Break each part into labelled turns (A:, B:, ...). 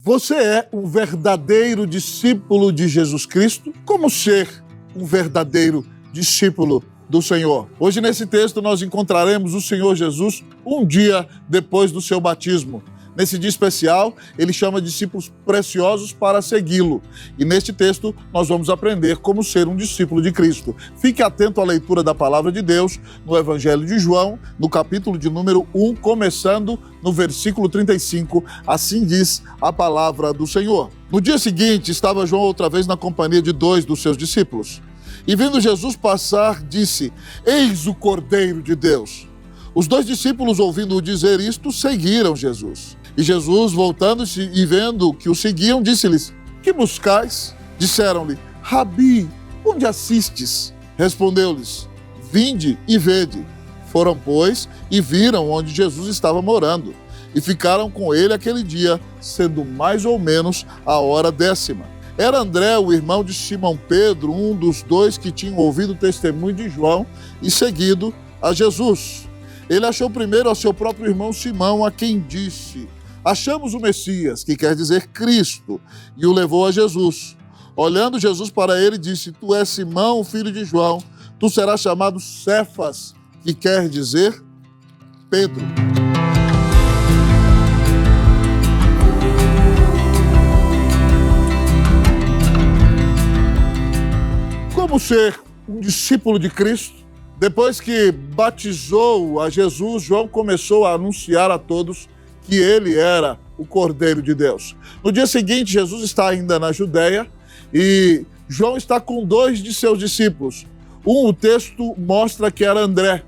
A: Você é um verdadeiro discípulo de Jesus Cristo? Como ser um verdadeiro discípulo do Senhor? Hoje, nesse texto, nós encontraremos o Senhor Jesus um dia depois do seu batismo. Nesse dia especial, ele chama discípulos preciosos para segui-lo. E neste texto, nós vamos aprender como ser um discípulo de Cristo. Fique atento à leitura da palavra de Deus no Evangelho de João, no capítulo de número 1, começando no versículo 35. Assim diz a palavra do Senhor. No dia seguinte, estava João outra vez na companhia de 2 dos seus discípulos. E vendo Jesus passar, disse: "Eis o Cordeiro de Deus." Os 2 discípulos, ouvindo-o dizer isto, seguiram Jesus. E Jesus, voltando-se e vendo que o seguiam, disse-lhes: "Que buscais?" Disseram-lhe: "Rabi, onde assistes?" Respondeu-lhes: "Vinde e vede." Foram, pois, e viram onde Jesus estava morando, e ficaram com ele aquele dia, sendo mais ou menos a hora 10ª. Era André, o irmão de Simão Pedro, um dos 2 que tinham ouvido o testemunho de João e seguido a Jesus. Ele achou primeiro a seu próprio irmão Simão, a quem disse: "Achamos o Messias", que quer dizer Cristo, e o levou a Jesus. Olhando Jesus para ele, disse: "Tu és Simão, filho de João, tu serás chamado Cefas", que quer dizer Pedro. Como ser um discípulo de Cristo? Depois que batizou a Jesus, João começou a anunciar a todos que ele era o Cordeiro de Deus. No dia seguinte, Jesus está ainda na Judéia e João está com 2 de seus discípulos. O texto mostra que era André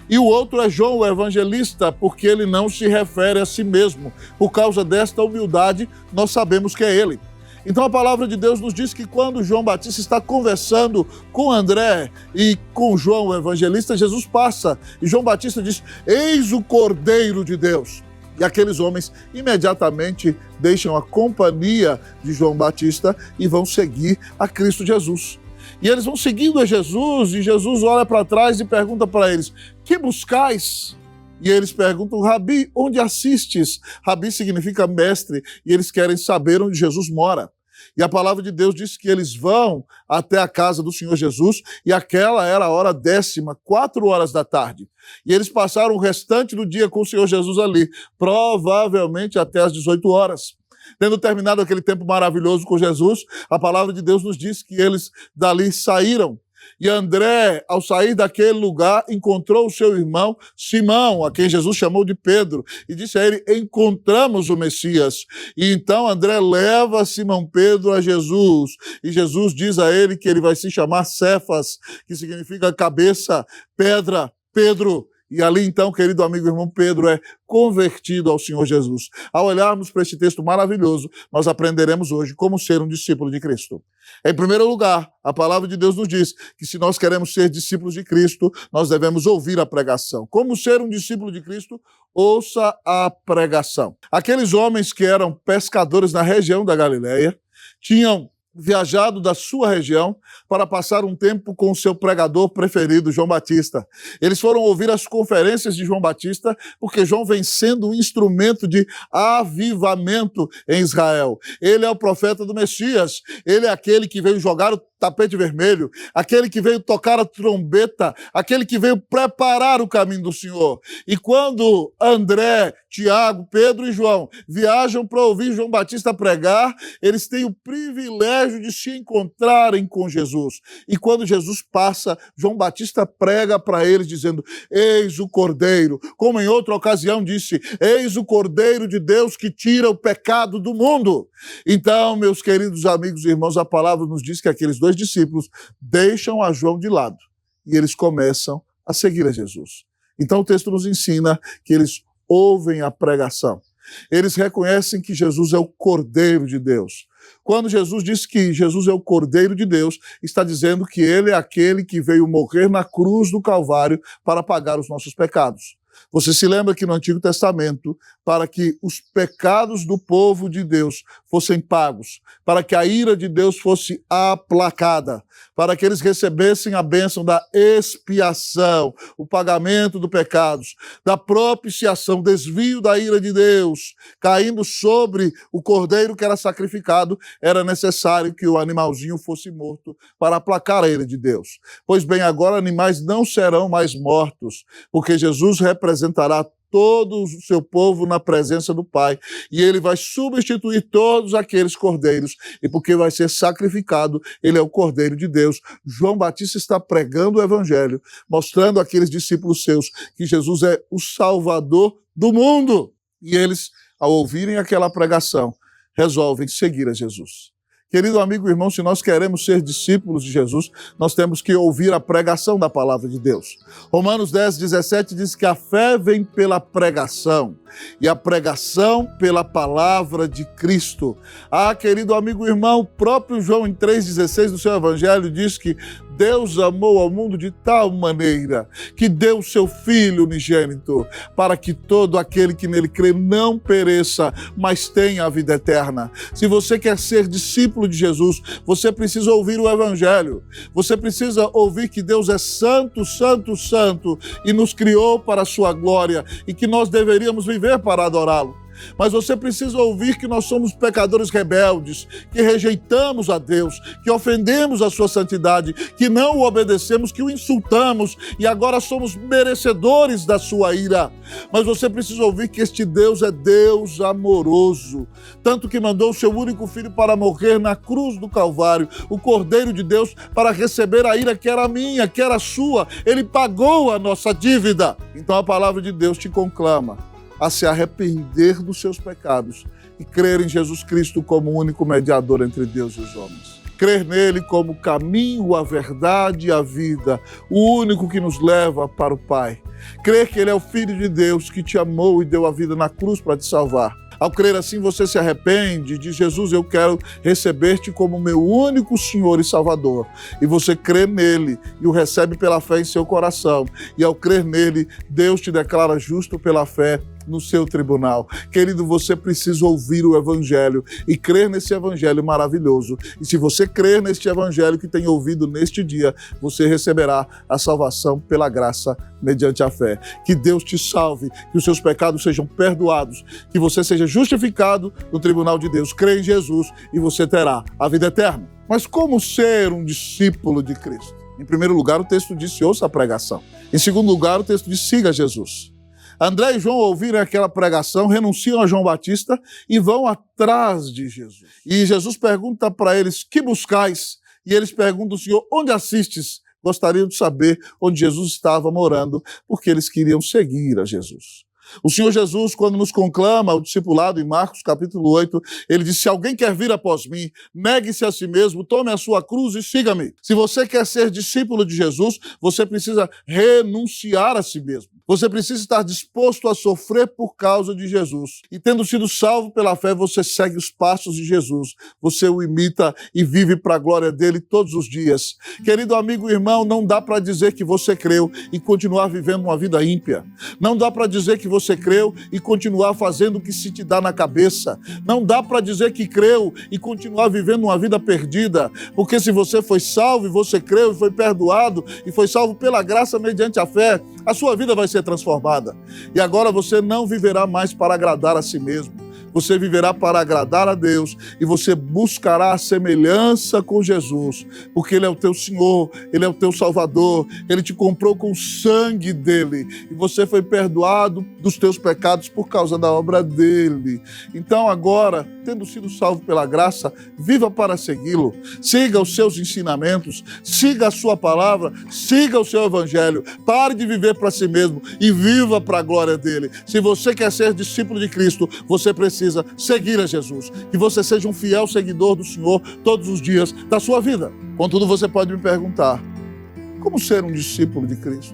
A: e o outro é João, o evangelista, porque ele não se refere a si mesmo. Por causa desta humildade, nós sabemos que é ele. Então a palavra de Deus nos diz que quando João Batista está conversando com André e com João, o evangelista, Jesus passa e João Batista diz: "Eis o Cordeiro de Deus." E aqueles homens imediatamente deixam a companhia de João Batista e vão seguir a Cristo Jesus. E eles vão seguindo a Jesus e Jesus olha para trás e pergunta para eles: "Que buscais?" E eles perguntam: "Rabi, onde assistes?" Rabi significa mestre, e eles querem saber onde Jesus mora. E a palavra de Deus diz que eles vão até a casa do Senhor Jesus, e aquela era a hora 10ª, 4 horas da tarde. E eles passaram o restante do dia com o Senhor Jesus ali, provavelmente até as 18 horas. Tendo terminado aquele tempo maravilhoso com Jesus, a palavra de Deus nos diz que eles dali saíram. E André, ao sair daquele lugar, encontrou o seu irmão Simão, a quem Jesus chamou de Pedro, e disse a ele: "Encontramos o Messias." E então André leva Simão Pedro a Jesus, e Jesus diz a ele que ele vai se chamar Cefas, que significa cabeça, pedra, Pedro. E ali então, querido amigo irmão, Pedro é convertido ao Senhor Jesus. Ao olharmos para este texto maravilhoso, nós aprenderemos hoje como ser um discípulo de Cristo. Em primeiro lugar, a palavra de Deus nos diz que se nós queremos ser discípulos de Cristo, nós devemos ouvir a pregação. Como ser um discípulo de Cristo? Ouça a pregação. Aqueles homens que eram pescadores na região da Galileia tinham viajado da sua região para passar um tempo com o seu pregador preferido, João Batista. Eles foram ouvir as conferências de João Batista, porque João vem sendo um instrumento de avivamento em Israel. Ele é o profeta do Messias, ele é aquele que veio jogar o tapete vermelho, aquele que veio tocar a trombeta, aquele que veio preparar o caminho do Senhor. E quando André, Tiago, Pedro e João viajam para ouvir João Batista pregar, eles têm o privilégio de se encontrarem com Jesus. E quando Jesus passa, João Batista prega para eles dizendo: "Eis o Cordeiro", como em outra ocasião disse: "Eis o Cordeiro de Deus que tira o pecado do mundo." Então, meus queridos amigos e irmãos, a palavra nos diz que aqueles 2 discípulos deixam a João de lado e eles começam a seguir a Jesus. Então o texto nos ensina que eles ouvem a pregação. Eles reconhecem que Jesus é o Cordeiro de Deus. Quando Jesus diz que Jesus é o Cordeiro de Deus, está dizendo que ele é aquele que veio morrer na cruz do Calvário para pagar os nossos pecados. Você se lembra que no Antigo Testamento, para que os pecados do povo de Deus fossem pagos, para que a ira de Deus fosse aplacada, para que eles recebessem a bênção da expiação, o pagamento dos pecados, da propiciação, desvio da ira de Deus, caindo sobre o cordeiro que era sacrificado, era necessário que o animalzinho fosse morto para aplacar a ira de Deus. Pois bem, agora animais não serão mais mortos, porque Jesus representará todo o seu povo na presença do Pai, e ele vai substituir todos aqueles cordeiros, e porque vai ser sacrificado, ele é o Cordeiro de Deus. João Batista está pregando o Evangelho, mostrando àqueles discípulos seus que Jesus é o Salvador do mundo, e eles, ao ouvirem aquela pregação, resolvem seguir a Jesus. Querido amigo e irmão, se nós queremos ser discípulos de Jesus, nós temos que ouvir a pregação da palavra de Deus. Romanos 10:17 diz que a fé vem pela pregação e a pregação pela palavra de Cristo. Ah, querido amigo e irmão, o próprio João em 3,16 do seu evangelho diz que Deus amou ao mundo de tal maneira que deu o seu Filho unigênito para que todo aquele que nele crê não pereça, mas tenha a vida eterna. Se você quer ser discípulo de Jesus, você precisa ouvir o Evangelho. Você precisa ouvir que Deus é santo, santo, santo e nos criou para a sua glória e que nós deveríamos viver para adorá-lo. Mas você precisa ouvir que nós somos pecadores rebeldes, que rejeitamos a Deus, que ofendemos a sua santidade, que não o obedecemos, que o insultamos e agora somos merecedores da sua ira. Mas você precisa ouvir que este Deus é Deus amoroso, tanto que mandou o seu único filho para morrer na cruz do Calvário, o Cordeiro de Deus, para receber a ira que era minha, que era sua. Ele pagou a nossa dívida. Então a palavra de Deus te conclama a se arrepender dos seus pecados e crer em Jesus Cristo como o único mediador entre Deus e os homens. Crer nele como o caminho, a verdade e a vida, o único que nos leva para o Pai. Crer que ele é o Filho de Deus que te amou e deu a vida na cruz para te salvar. Ao crer assim, você se arrepende e diz: Jesus, eu quero receber-te como meu único Senhor e Salvador. E você crê nele e o recebe pela fé em seu coração. E ao crer nele, Deus te declara justo pela fé no seu tribunal. Querido, você precisa ouvir o Evangelho e crer nesse Evangelho maravilhoso. E se você crer neste Evangelho que tem ouvido neste dia, você receberá a salvação pela graça mediante a fé. Que Deus te salve, que os seus pecados sejam perdoados, que você seja justificado no tribunal de Deus. Crê em Jesus e você terá a vida eterna. Mas como ser um discípulo de Cristo? Em primeiro lugar, o texto diz: ouça a pregação. Em segundo lugar, o texto diz: siga Jesus. André e João ouviram aquela pregação, renunciam a João Batista e vão atrás de Jesus. E Jesus pergunta para eles: que buscais? E eles perguntam ao Senhor: onde assistes? Gostariam de saber onde Jesus estava morando, porque eles queriam seguir a Jesus. O Senhor Jesus, quando nos conclama o discipulado em Marcos capítulo 8, ele diz: se alguém quer vir após mim, negue-se a si mesmo, tome a sua cruz e siga-me. Se você quer ser discípulo de Jesus, você precisa renunciar a si mesmo. Você precisa estar disposto a sofrer por causa de Jesus. E tendo sido salvo pela fé, você segue os passos de Jesus. Você o imita e vive para a glória dele todos os dias. Querido amigo e irmão, não dá para dizer que você creu e continuar vivendo uma vida ímpia. Não dá para dizer que você creu e continuar fazendo o que se te dá na cabeça. Não dá para dizer que creu e continuar vivendo uma vida perdida. Porque se você foi salvo e você creu e foi perdoado e foi salvo pela graça mediante a fé, a sua vida vai ser transformada. E agora você não viverá mais para agradar a si mesmo. Você viverá para agradar a Deus e você buscará a semelhança com Jesus, porque Ele é o teu Senhor, Ele é o teu Salvador, Ele te comprou com o sangue dEle e você foi perdoado dos teus pecados por causa da obra dEle. Então agora, tendo sido salvo pela graça, viva para segui-lo, siga os seus ensinamentos, siga a sua palavra, siga o seu evangelho, pare de viver para si mesmo e viva para a glória dEle. Se você quer ser discípulo de Cristo, você precisa seguir a Jesus, que você seja um fiel seguidor do Senhor todos os dias da sua vida. Contudo, você pode me perguntar: como ser um discípulo de Cristo?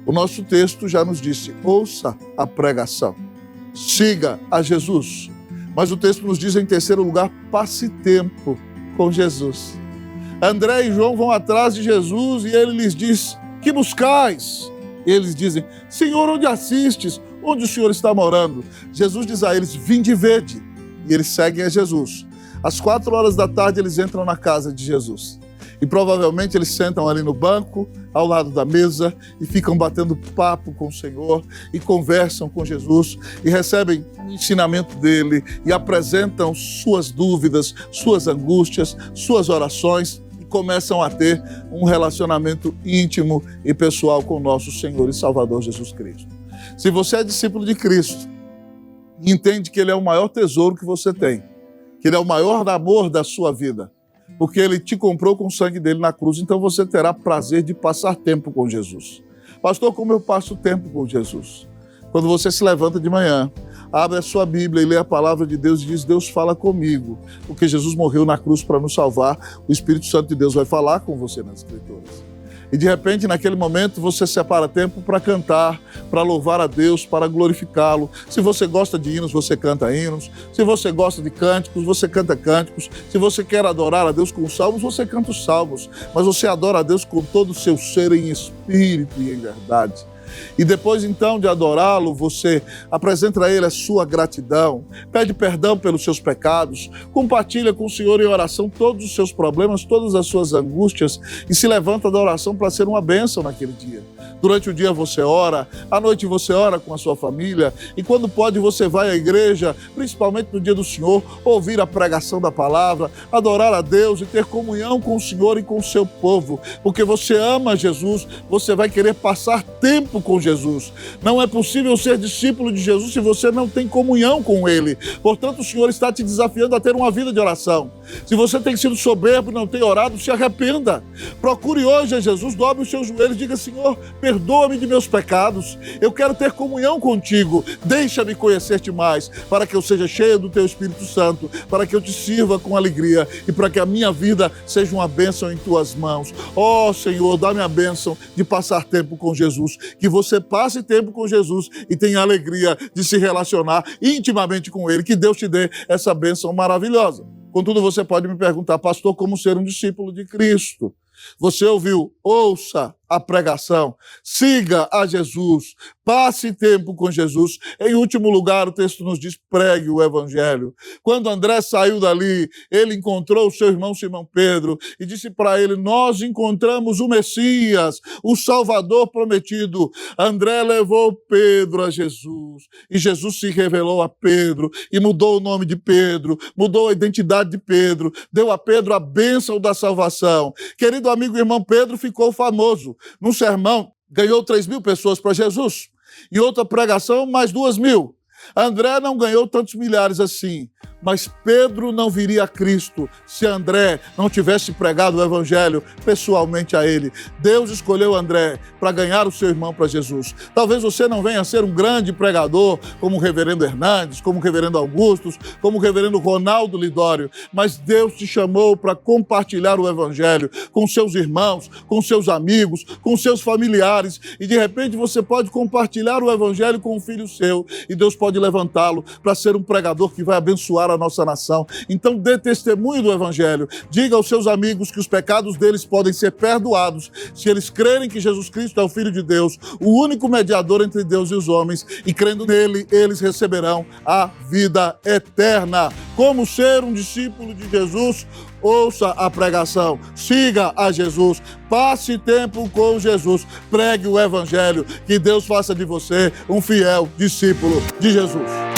A: O nosso texto já nos disse: ouça a pregação, siga a Jesus. Mas o texto nos diz, em terceiro lugar, passe tempo com Jesus. André e João vão atrás de Jesus e ele lhes diz: que buscais? Eles dizem: Senhor, onde assistes? Onde o Senhor está morando? Jesus diz a eles: vinde e vede. E eles seguem a Jesus. Às 4 da tarde eles entram na casa de Jesus. E provavelmente eles sentam ali no banco, ao lado da mesa, e ficam batendo papo com o Senhor, e conversam com Jesus, e recebem o ensinamento dele, e apresentam suas dúvidas, suas angústias, suas orações, e começam a ter um relacionamento íntimo e pessoal com o nosso Senhor e Salvador Jesus Cristo. Se você é discípulo de Cristo, e entende que Ele é o maior tesouro que você tem, que Ele é o maior amor da sua vida, porque Ele te comprou com o sangue dele na cruz, então você terá prazer de passar tempo com Jesus. Pastor, como eu passo tempo com Jesus? Quando você se levanta de manhã, abre a sua Bíblia e lê a palavra de Deus e diz: Deus fala comigo, porque Jesus morreu na cruz para nos salvar, o Espírito Santo de Deus vai falar com você nas Escrituras. E de repente, naquele momento, você separa tempo para cantar, para louvar a Deus, para glorificá-lo. Se você gosta de hinos, você canta hinos. Se você gosta de cânticos, você canta cânticos. Se você quer adorar a Deus com salmos, você canta os salmos. Mas você adora a Deus com todo o seu ser em espírito e em verdade. E depois, então, de adorá-lo, você apresenta a Ele a sua gratidão, pede perdão pelos seus pecados, compartilha com o Senhor em oração todos os seus problemas, todas as suas angústias e se levanta da oração para ser uma bênção naquele dia. Durante o dia você ora, à noite você ora com a sua família e quando pode você vai à igreja, principalmente no dia do Senhor, ouvir a pregação da palavra, adorar a Deus e ter comunhão com o Senhor e com o seu povo, porque você ama Jesus, você vai querer passar tempo com Jesus. Não é possível ser discípulo de Jesus se você não tem comunhão com Ele. Portanto, o Senhor está te desafiando a ter uma vida de oração. Se você tem sido soberbo e não tem orado, se arrependa. Procure hoje a Jesus, dobre os seus joelhos e diga: Senhor, perdoa-me de meus pecados. Eu quero ter comunhão contigo. Deixa-me conhecer-te mais, para que eu seja cheio do teu Espírito Santo, para que eu te sirva com alegria e para que a minha vida seja uma bênção em tuas mãos. Ó Senhor, dá-me a bênção de passar tempo com Jesus. Que você passe tempo com Jesus e tenha a alegria de se relacionar intimamente com Ele. Que Deus te dê essa bênção maravilhosa. Contudo, você pode me perguntar: pastor, como ser um discípulo de Cristo? Você ouviu? Ouça a pregação, siga a Jesus, passe tempo com Jesus. Em último lugar, o texto nos diz: pregue o Evangelho. Quando André saiu dali, ele encontrou o seu irmão Simão Pedro e disse para ele: nós encontramos o Messias, o Salvador prometido. André levou Pedro a Jesus e Jesus se revelou a Pedro e mudou o nome de Pedro, mudou a identidade de Pedro, deu a Pedro a bênção da salvação. Querido amigo e irmão, Pedro ficou famoso. Num sermão, ganhou 3.000 pessoas para Jesus. Em outra pregação, mais 2.000. André não ganhou tantos milhares assim, mas Pedro não viria a Cristo se André não tivesse pregado o Evangelho pessoalmente a ele. Deus escolheu André para ganhar o seu irmão para Jesus. Talvez você não venha a ser um grande pregador como o reverendo Hernandes, como o reverendo Augustus, como o reverendo Ronaldo Lidório, mas Deus te chamou para compartilhar o Evangelho com seus irmãos, com seus amigos, com seus familiares, e de repente você pode compartilhar o Evangelho com um filho seu e Deus pode levantá-lo para ser um pregador que vai abençoar a nossa nação. Então dê testemunho do Evangelho. Diga aos seus amigos que os pecados deles podem ser perdoados se eles crerem que Jesus Cristo é o Filho de Deus, o único mediador entre Deus e os homens, e crendo nele, eles receberão a vida eterna. Como ser um discípulo de Jesus? Ouça a pregação, siga a Jesus, passe tempo com Jesus, pregue o Evangelho, que Deus faça de você um fiel discípulo de Jesus.